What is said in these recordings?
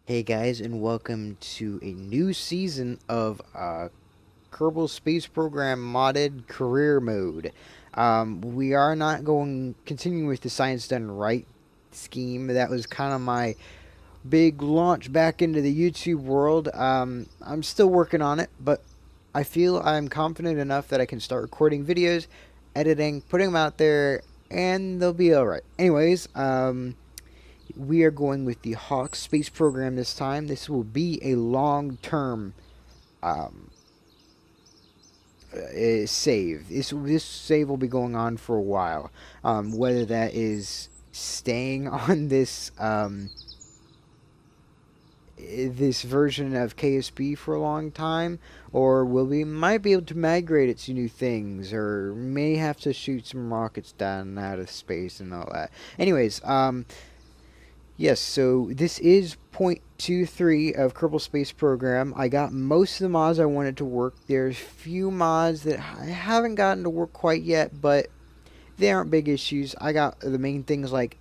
Hey guys, and welcome to a new season of Kerbal Space Program modded career mode. We are not going continuing with the science done right scheme. That was kind of my big launch back into the YouTube world. I'm still working on it, but I feel I'm confident enough that I can start recording videos, editing, putting them out there, and they'll be alright. Anyways, we are going with the HAWX space program this time. This will be a long-term um, save. This save will be going on for a while. Whether that is staying on this version of KSP for a long time, or we might be able to migrate it to new things, or may have to shoot some rockets down and out of space and all that. Anyways, yes, so this is point 2.3 of Kerbal Space Program. I got most of the mods I wanted to work. There's few mods that I haven't gotten to work quite yet, but they aren't big issues. I got the main things like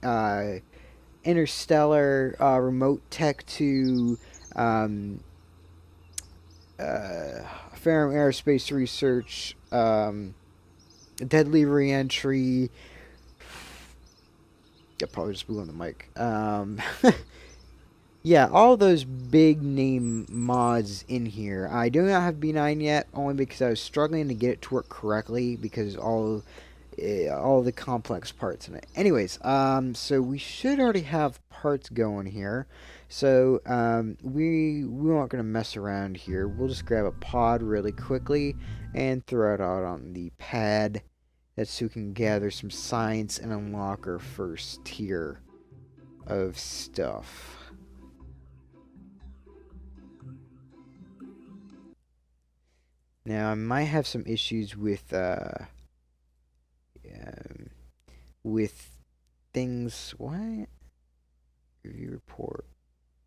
Interstellar, Remote Tech 2, um, Ferrum Aerospace Research, Deadly Reentry. I probably just blew on the mic. Yeah, all those big name mods in here. I do not have B9 yet, only because I was struggling to get it to work correctly because all the complex parts in it. Anyways, so we should already have parts going here. So we aren't gonna mess around here. We'll just grab a pod really quickly and throw it out on the pad. That's so we can gather some science and unlock our first tier of stuff. Now, I might have some issues um, with things. What? Review report.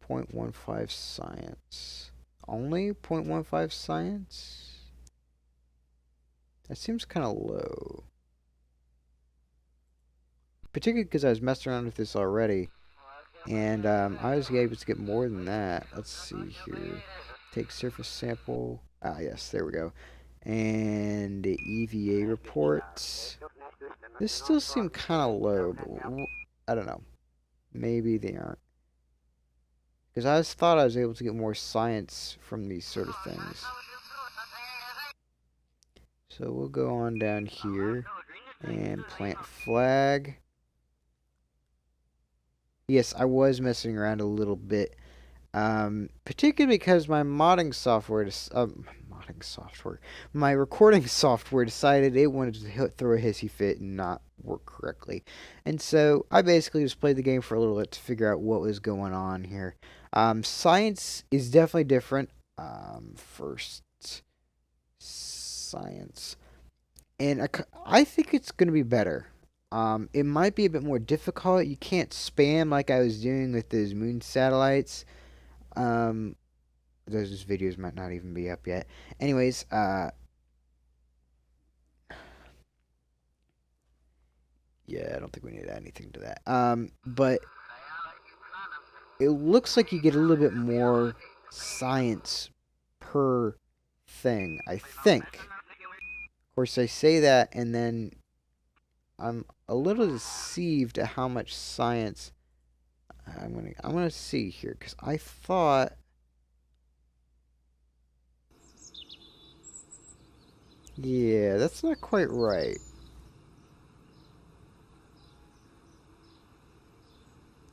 0.15 science. Only 0.15 science? That seems kind of low. Particularly because I was messing around with this already. And I was able to get more than that. Let's see here. Take surface sample. Ah, yes, there we go. And EVA reports. This still seemed kind of low, but I don't know. Maybe they aren't. Because I just thought I was able to get more science from these sort of things. So we'll go on down here and plant flag. Yes, I was messing around a little bit. Particularly because my my recording software decided it wanted to throw a hissy fit and not work correctly. And so I basically just played the game for a little bit to figure out what was going on here. Science is definitely different. First, science. And I think it's going to be better. It might be a bit more difficult. You can't spam like I was doing with those moon satellites. Um, those videos might not even be up yet. Anyways, yeah, I don't think we need to add anything to that. But it looks like you get a little bit more science per thing, I think. Of course, I say that, and then I'm a little deceived at how much science I'm gonna see here because I thought. Yeah, that's not quite right.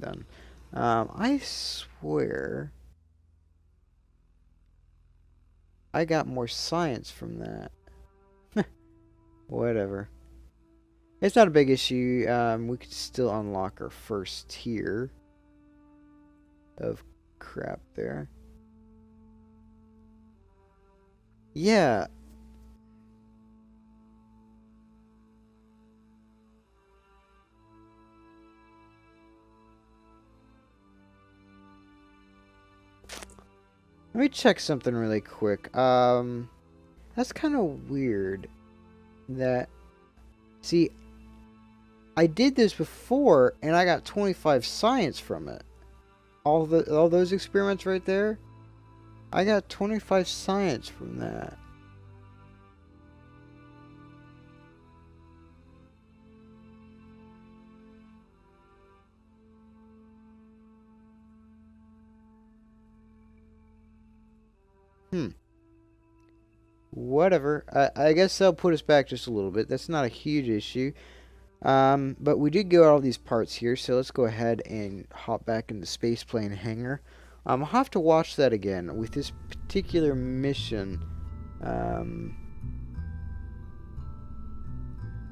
Done. I swear I got more science from that. Whatever. It's not a big issue. We could still unlock our first tier of crap there. Yeah. Let me check something really quick. That's kind of weird. That see, I did this before and I got 25 science from it. all those experiments right there, I got 25 science from that. Whatever. I guess they'll put us back just a little bit. That's not a huge issue. But we did go all these parts here, so let's go ahead and hop back into space plane hangar. I'll have to watch that again with this particular mission.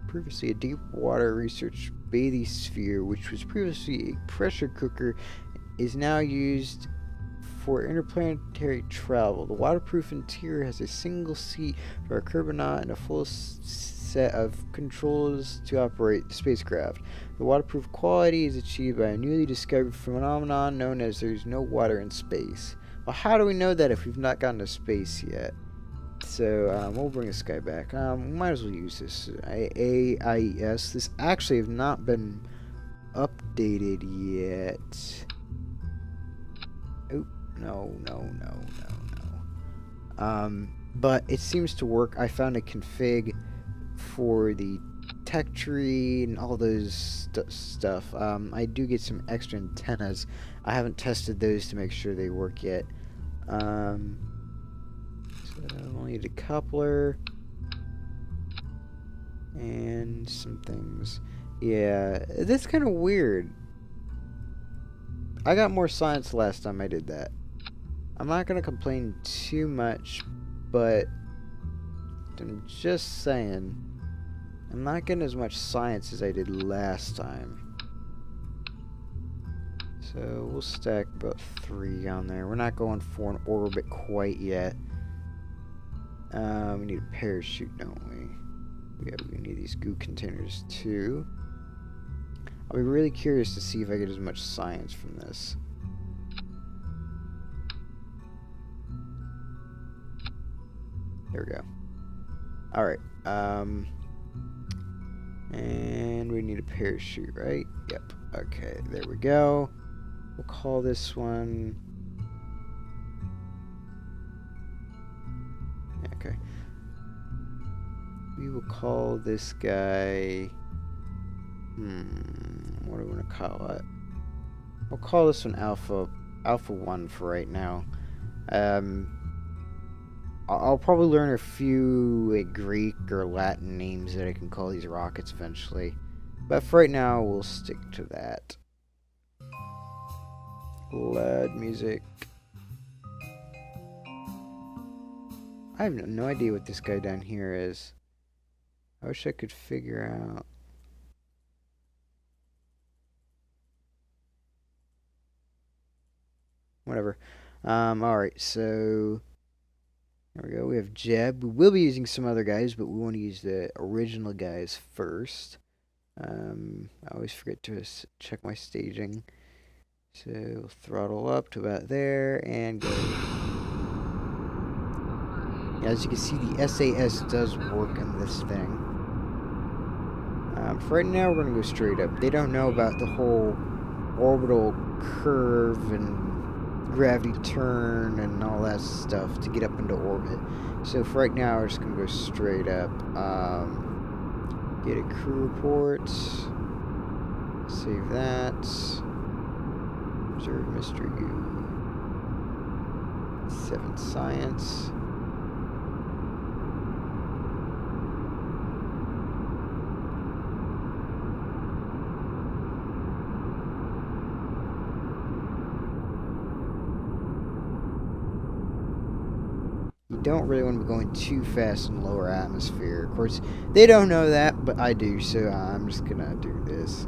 Previously a deep water research bathysphere, which was previously a pressure cooker, is now used for interplanetary travel. The waterproof interior has a single seat for a Kerbonaut and a full set of controls to operate the spacecraft. The waterproof quality is achieved by a newly discovered phenomenon known as there's no water in space. Well, how do we know that if we've not gotten to space yet? So we'll bring this guy back. We might as well use this AIES. This actually have not been updated yet. Oh, no. But it seems to work. I found a config for the tech tree and all those stuff. I do get some extra antennas. I haven't tested those to make sure they work yet. So I'll need a coupler and some things. Yeah, that's kind of weird. I got more science last time I did that. I'm not gonna complain too much, but I'm just saying, I'm not getting as much science as I did last time. So we'll stack about 3 on there. We're not going for an orbit quite yet. We need a parachute, don't we? Yeah, we need these goo containers too. I'll be really curious to see if I get as much science from this. There we go. Alright, and we need a parachute, right? Yep. Okay, there we go. We'll call this one... Okay. We will call this guy... what do we want to call it? We'll call this one Alpha 1 for right now. I'll probably learn a few Greek or Latin names that I can call these rockets eventually. But for right now, we'll stick to that. Loud music. I have no idea what this guy down here is. I wish I could figure out. Whatever. Alright, so there we go. We have Jeb. We will be using some other guys, but we want to use the original guys first. I always forget to check my staging. So we'll throttle up to about there and go. Yeah, as you can see, the SAS does work in this thing. For right now, we're going to go straight up. They don't know about the whole orbital curve and gravity turn and all that stuff to get up into orbit. So for right now, we're just going to go straight up. Get a crew report. Save that. Observe Mr. U. 7 science. Don't really want to be going too fast in lower atmosphere. Of course, they don't know that, but I do, so I'm just gonna do this.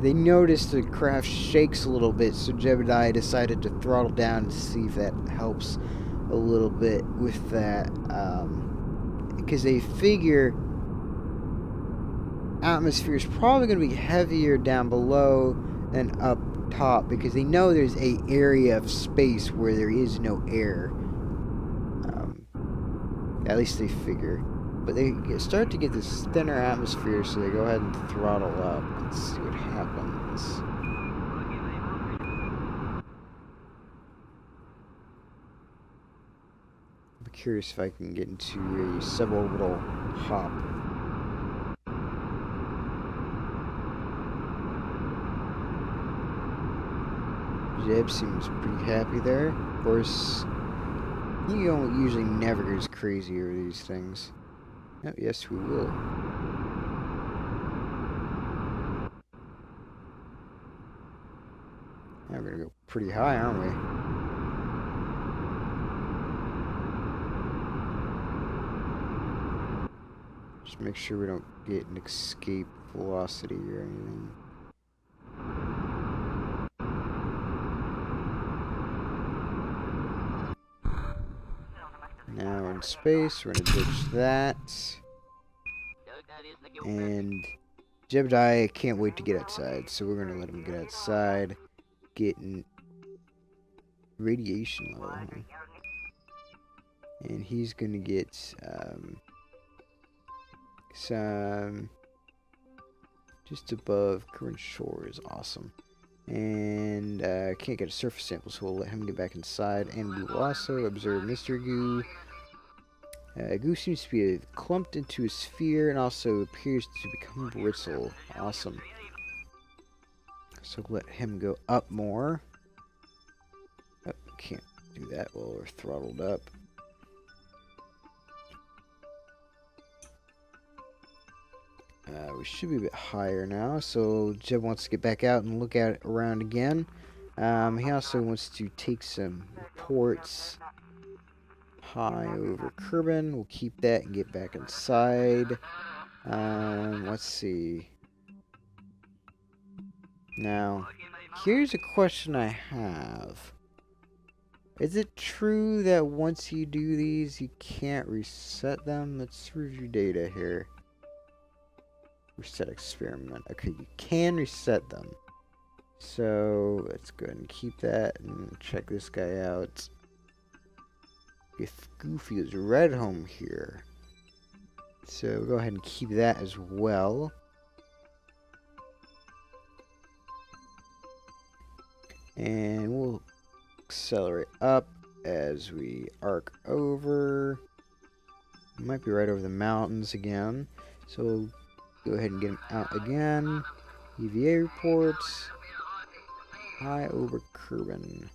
They noticed the craft shakes a little bit, so Jebediah decided to throttle down to see if that helps a little bit with that. Because they figure atmosphere is probably going to be heavier down below than up top, because they know there's a area of space where there is no air. At least they figure. But they start to get this thinner atmosphere, so they go ahead and throttle up and see what happens. curious if I can get into a suborbital hop. Jeb seems pretty happy there. Of course, he usually never goes crazy over these things. Oh, yes, we will. Now we're gonna go pretty high, aren't we? Just make sure we don't get an escape velocity or anything. Now we're in space, we're gonna ditch that. And Jebediah can't wait to get outside, so we're gonna let him get outside, get in radiation level. And he's gonna get some just above current shore is awesome. And can't get a surface sample, so we'll let him get back inside. And we will also observe Mr. Goo. Goo seems to be clumped into a sphere and also appears to become brittle. Awesome. So let him go up more. Oh, can't do that while we're throttled up. We should be a bit higher now, so Jeb wants to get back out and look at around again. He also wants to take some reports high over Kerbin. We'll keep that and get back inside. Let's see. Now, here's a question I have. Is it true that once you do these, you can't reset them? Let's review data here. Reset experiment. Okay, you can reset them. So let's go ahead and keep that and check this guy out. If Goofy is red home here. So we'll go ahead and keep that as well. And we'll accelerate up as we arc over. Might be right over the mountains again. So we'll go ahead and get him out again. EVA reports. High over Kerbin.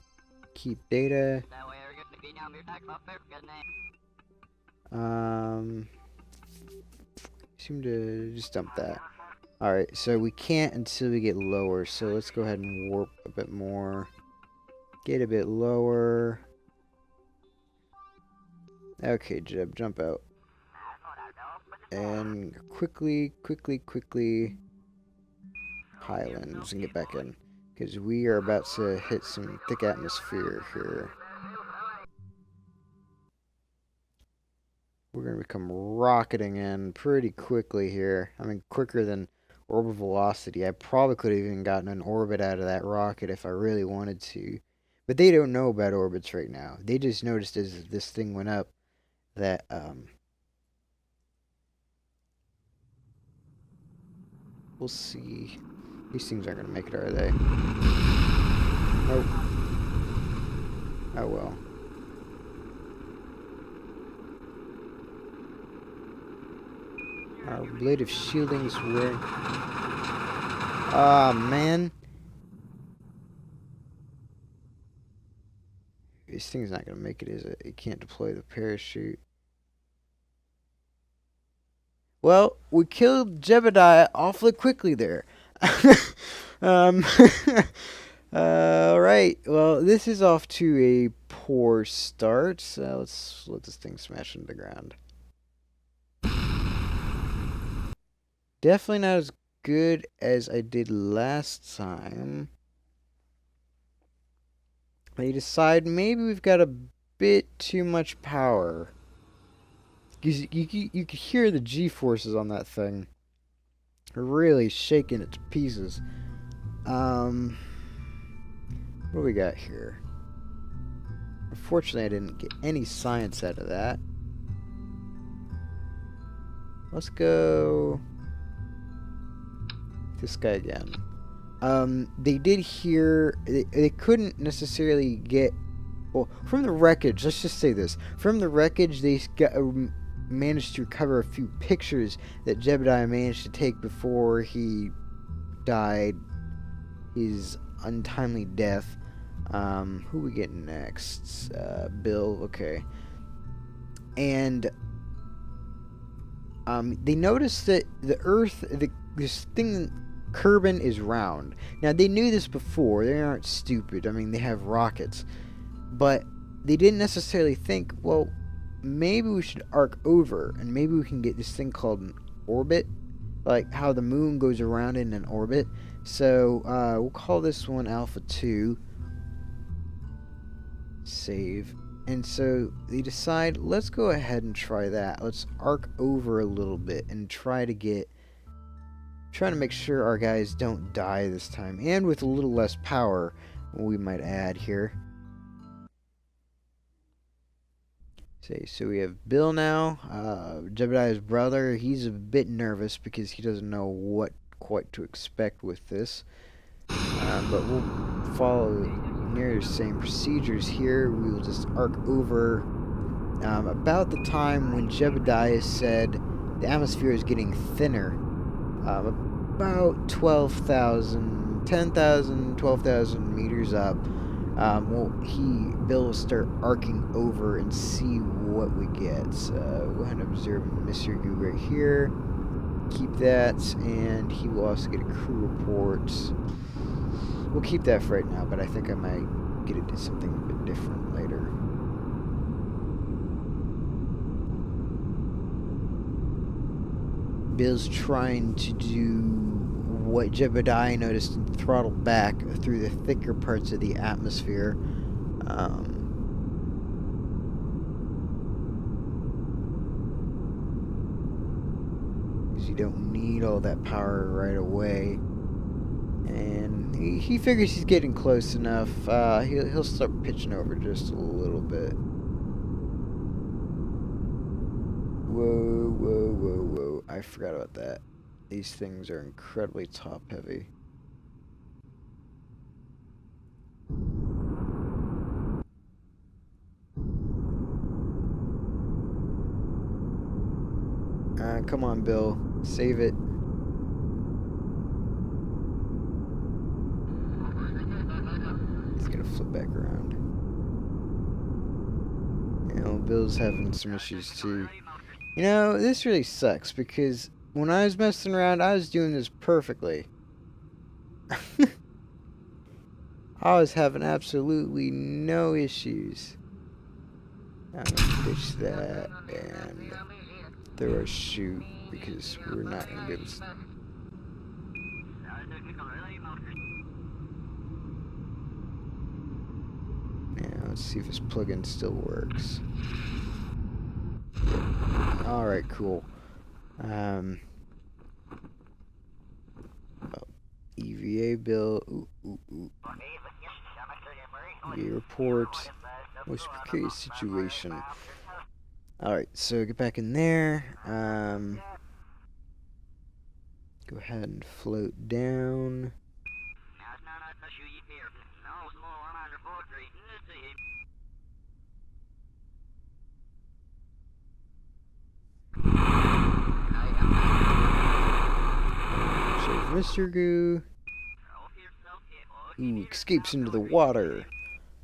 Keep data. Seem to just dump that. Alright, so we can't until we get lower. So let's go ahead and warp a bit more. Get a bit lower. Okay, Jeb, jump out. And quickly Highlands and get back in. Because we are about to hit some thick atmosphere here. We're going to become rocketing in pretty quickly here. I mean, quicker than orbital velocity. I probably could have even gotten an orbit out of that rocket if I really wanted to. But they don't know about orbits right now. They just noticed as this thing went up that, we'll see. These things aren't going to make it, are they? Nope. Oh well. Our blade of shielding's wearing. Ah, man. This thing's not going to make it, is it? It can't deploy the parachute. Well, we killed Jebediah awfully quickly there. Alright, well, this is off to a poor start. So let's let this thing smash into the ground. Definitely not as good as I did last time. They decide maybe we've got a bit too much power. Because you could hear the G-forces on that thing. Really shaking it to pieces. What do we got here? Unfortunately, I didn't get any science out of that. Let's go this guy again. They did hear they couldn't necessarily get well, from the wreckage, let's just say this. From the wreckage, they got, managed to recover a few pictures that Jebediah managed to take before he died his untimely death. Who we get next? Bill, okay. And they noticed that the Earth, this thing, Kerbin, is round. Now, they knew this before. They aren't stupid. I mean, they have rockets. But they didn't necessarily think, well, maybe we should arc over, and maybe we can get this thing called an orbit, like how the moon goes around in an orbit. So, we'll call this one Alpha 2. Save. And so they decide, let's go ahead and try that. Let's arc over a little bit and try to make sure our guys don't die this time. And with a little less power, we might add here. So we have Bill now, Jebediah's brother. He's a bit nervous because he doesn't know what quite to expect with this. But we'll follow near the same procedures here. We will just arc over about the time when Jebediah said the atmosphere is getting thinner. About 12,000 meters up. Bill will start arcing over and see what we get. So go ahead and observe Mr. Goo right here. Keep that, and he will also get a crew report. We'll keep that for right now, but I think I might get into something a bit different later. Bill's trying to do what Jebediah noticed and throttle back through the thicker parts of the atmosphere. Because you don't need all that power right away. And he figures he's getting close enough. He'll start pitching over just a little bit. Whoa, whoa, whoa, whoa. I forgot about that. These things are incredibly top heavy. Come on, Bill. Save it. It's gonna flip back around. You know, Bill's having some issues too. You know, this really sucks because when I was messing around, I was doing this perfectly. I was having absolutely no issues. I'm gonna ditch that and throw a shoot because we're not gonna be able to. Now let's see if this plugin still works. Alright, cool. EVA bill. EVA report. Most precarious situation. Alright, so get back in there. Go ahead and float down. Mr. Goo. Ooh, escapes into the water.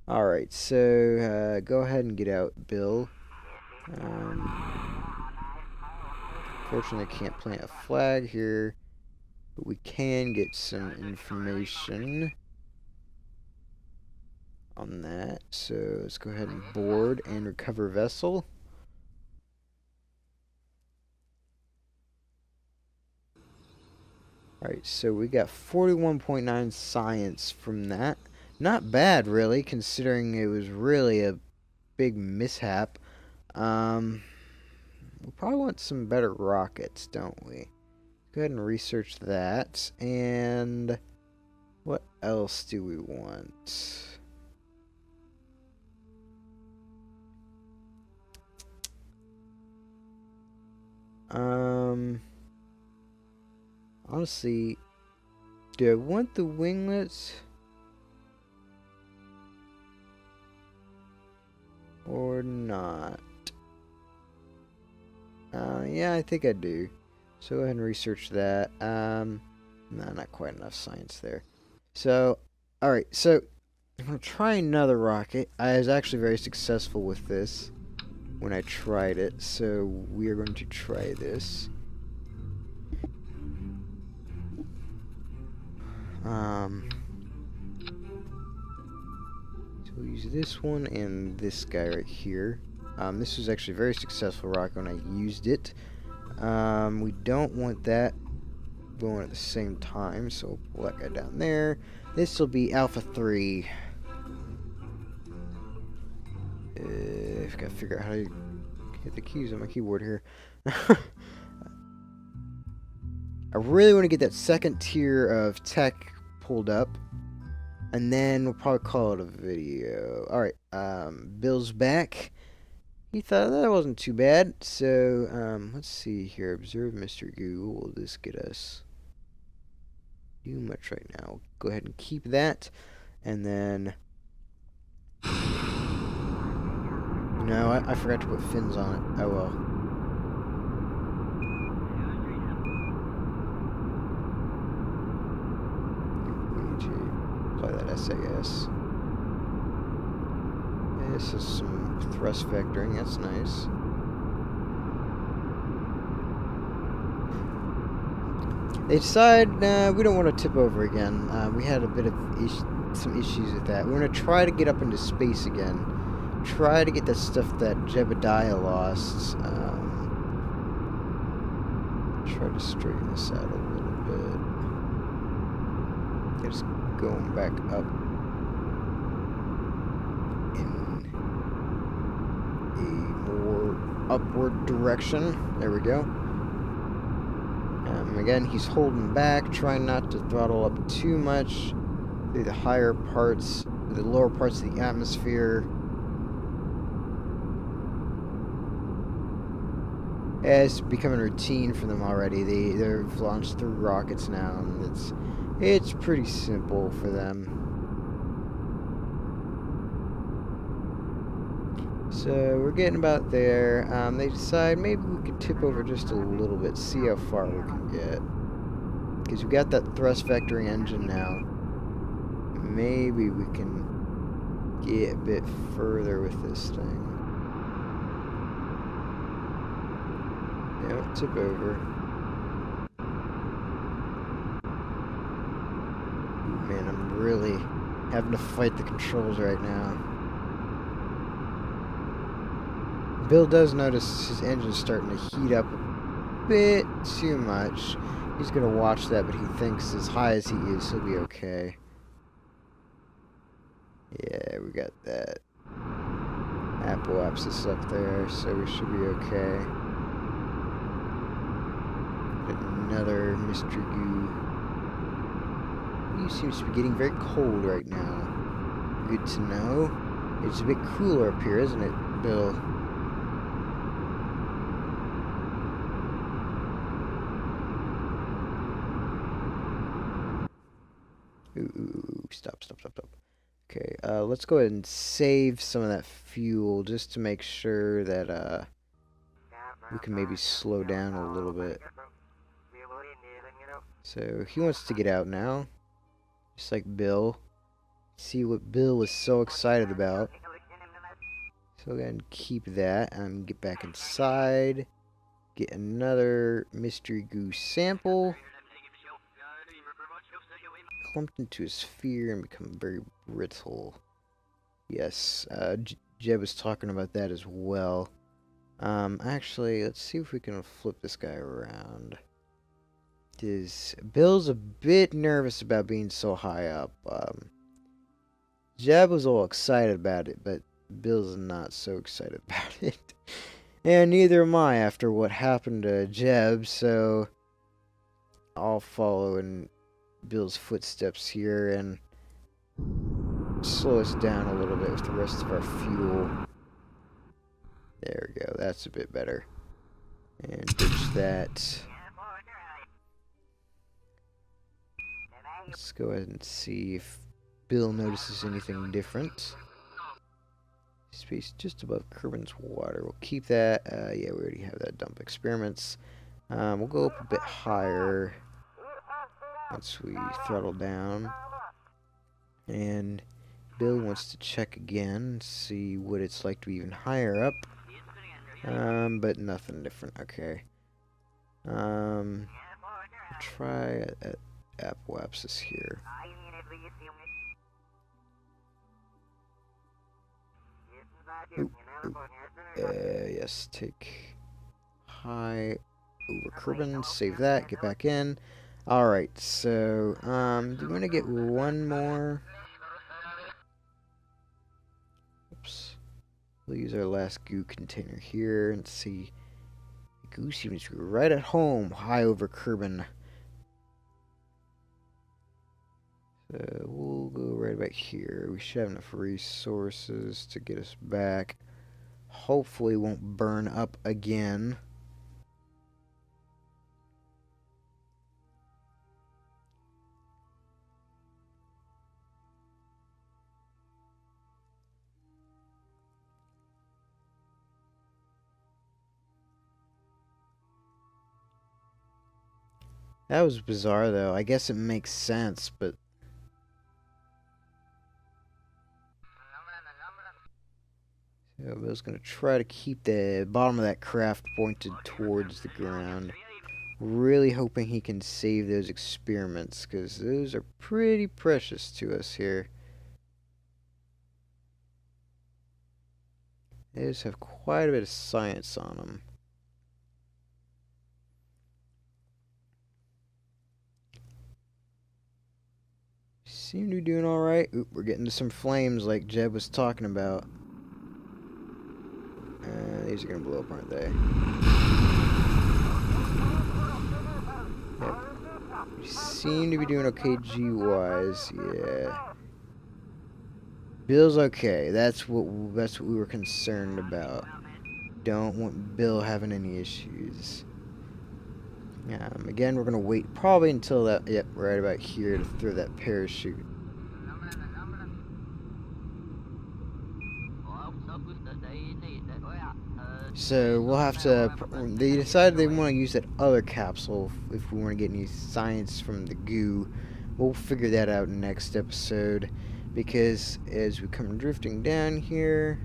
Alright, so go ahead and get out, Bill. Fortunately, I can't plant a flag here, but we can get some information on that. So let's go ahead and board and recover vessel. Alright, so we got 41.9 science from that. Not bad, really, considering it was really a big mishap. We probably want some better rockets, don't we? Go ahead and research that. And what else do we want? Honestly, do I want the winglets? or not? Yeah, I think I do. So go ahead and research that. No, not quite enough science there. So, alright, so I'm going to try another rocket. I was actually very successful with this when I tried it, so we are going to try this. So we'll use this one and this guy right here. This was actually a very successful rocket when I used it. We don't want that going at the same time, so we'll pull that guy down there. This will be Alpha 3. I've got to figure out how to hit the keys on my keyboard here. I really want to get that second tier of tech pulled up, and then we'll probably call it a video. Alright, Bill's back. He thought that wasn't too bad, so let's see here. Observe Mr. Goo. What will this get us? Too much right now. We'll go ahead and keep that, and then... No, I forgot to put fins on it. Oh well. We need to apply that SAS. This is some thrust vectoring. That's nice. They decide we don't want to tip over again. We had a bit of some issues with that. We're going to try to get up into space again. Try to get that stuff that Jebediah lost. Try to straighten this out a little bit. Just going back up in a more upward direction. There we go. Again, he's holding back, trying not to throttle up too much through the higher parts, the lower parts of the atmosphere. Yeah, it's becoming routine for them already. They've launched 3 rockets now, and it's pretty simple for them. So we're getting about there. They decide maybe we could tip over just a little bit, see how far we can get. Because we got that thrust vectoring engine now. Maybe we can get a bit further with this thing. Yeah, tip over. Man, I'm really having to fight the controls right now. Bill does notice his engine's starting to heat up a bit too much. He's going to watch that, but he thinks as high as he is, he'll be okay. Yeah, we got that apoapsis up there, so we should be okay. Another Mr. Goo. He seems to be getting very cold right now. Good to know. It's a bit cooler up here, isn't it, Bill? Ooh, stop. Okay, let's go ahead and save some of that fuel just to make sure that we can maybe slow down a little bit. So he wants to get out now, just like Bill. See what Bill was so excited about. So go ahead and keep that and get back inside. Get another Mystery Goose sample. Clumped into a sphere and become very brittle. Yes, Jeb was talking about that as well. Actually, let's see if we can flip this guy around. Bill's a bit nervous about being so high up. Jeb was all excited about it, but Bill's not so excited about it. And neither am I after what happened to Jeb, so I'll follow in Bill's footsteps here and slow us down a little bit with the rest of our fuel. There we go, that's a bit better. And ditch that. Let's go ahead and see if Bill notices anything different. Space just above Kerbin's water. We'll keep that. Yeah, we already have that. Dump experiments. We'll go up a bit higher once we throttle down. And Bill wants to check again, see what it's like to be even higher up. But nothing different. Okay. Try Apoapsis here. Oop, oop. Yes, take high over Kerbin, save that, get back in. Alright, so, do we want to get one more? Oops. We'll use our last goo container here and see. The goo seems to be right at home, high over Kerbin. So we'll go right about here. We should have enough resources to get us back. Hopefully it won't burn up again. That was bizarre though. I guess it makes sense, but so Bill's gonna try to keep the bottom of that craft pointed towards the ground. Really hoping he can save those experiments, because those are pretty precious to us here. They just have quite a bit of science on them. Seem to be doing alright. Oop, we're getting to some flames like Jeb was talking about. These are gonna blow up, aren't they? Yep. We seem to be doing okay G-wise, yeah. Bill's okay. That's what we were concerned about. Don't want Bill having any issues. Again, we're gonna wait probably until that, yep, right about here to throw that parachute. So we'll have to. They decided they want to use that other capsule if we want to get any science from the goo. We'll figure that out next episode, because as we come drifting down here,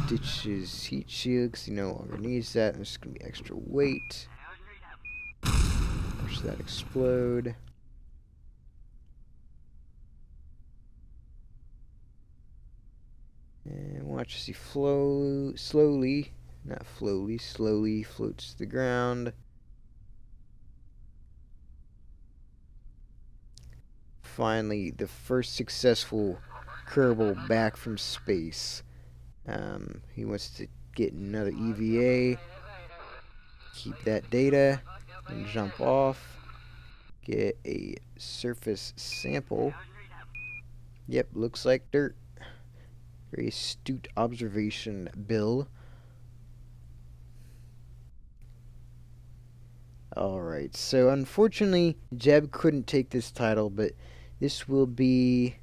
ditches heat shield because he no longer needs that. And there's gonna be extra weight. Watch that explode. And watch as he slowly floats to the ground. Finally, the first successful Kerbal back from space. He wants to get another EVA, keep that data, and jump off. Get a surface sample. Yep, looks like dirt. Very astute observation, Bill. Alright, so unfortunately, Jeb couldn't take this title, but this will be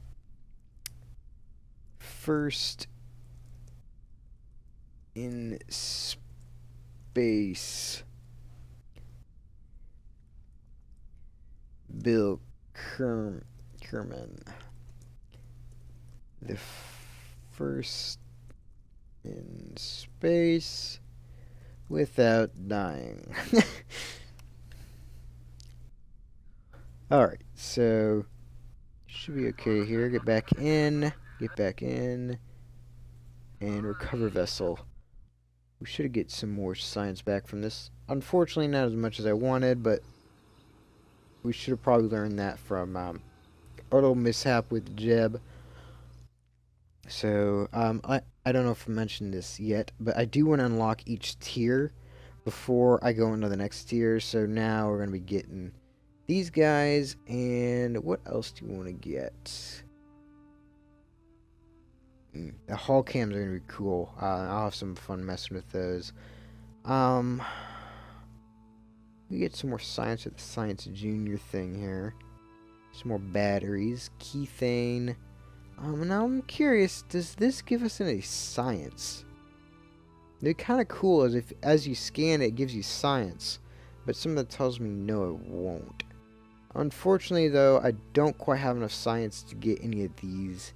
first in space. Bill Kerman. The first in space without dying. Alright, so should be okay here. Get back in, and recover vessel. We should get some more science back from this. Unfortunately, not as much as I wanted, but we should have probably learned that from our little mishap with Jeb. So, I don't know if I mentioned this yet, but I do want to unlock each tier before I go into the next tier. So now we're going to be getting these guys, and what else do you want to get? The hull cams are going to be cool. I'll have some fun messing with those. We get some more science with the Science Junior thing here. Some more batteries. Keythane. Now I'm curious, does this give us any science? They're kind of cool as you scan it gives you science. But something tells me no, it won't. Unfortunately, though, I don't quite have enough science to get any of these.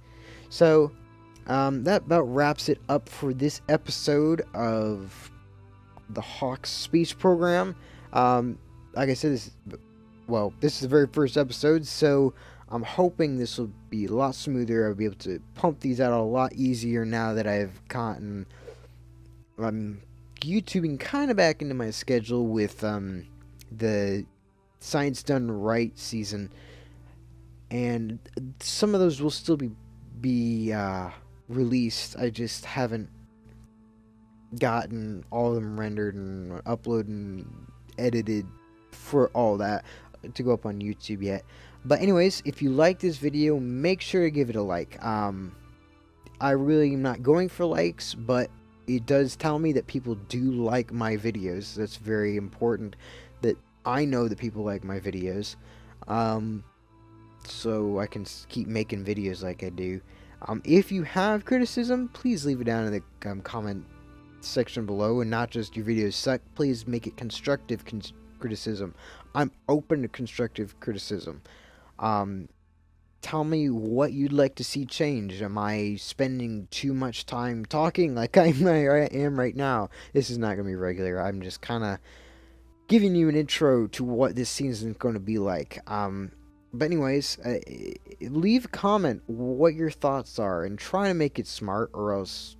So, that about wraps it up for this episode of the HAWX space program. Like I said, this is the very first episode, so I'm hoping this will be a lot smoother. I'll be able to pump these out a lot easier now that I've gotten YouTubing kind of back into my schedule with the Science Done Right season, and some of those will still be released. I just haven't gotten all of them rendered and uploaded and edited for all that to go up on YouTube yet. But anyways, if you like this video, make sure to give it a like. I really am not going for likes, but it does tell me that people do like my videos. That's very important, that I know that people like my videos, so I can keep making videos like I do. If you have criticism, please leave it down in the comment section below, and not just your videos suck. Please make it constructive criticism. I'm open to constructive criticism. Tell me what you'd like to see change. Am I spending too much time talking like I am right now? This is not going to be regular. I'm just kind of giving you an intro to what this season is going to be like. But anyways, leave a comment what your thoughts are and try to make it smart, or else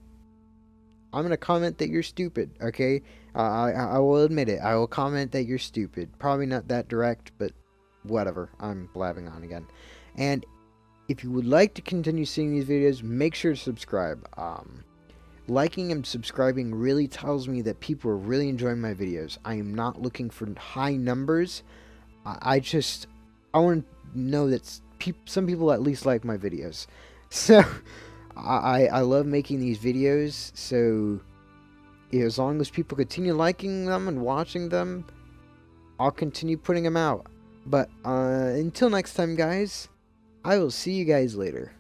I'm going to comment that you're stupid, okay? I will admit it. I will comment that you're stupid. Probably not that direct, but whatever. I'm blabbing on again. And if you would like to continue seeing these videos, make sure to subscribe. Liking and subscribing really tells me that people are really enjoying my videos. I am not looking for high numbers. I want to know that some people at least like my videos. So I love making these videos. So as long as people continue liking them and watching them, I'll continue putting them out. But until next time, guys, I will see you guys later.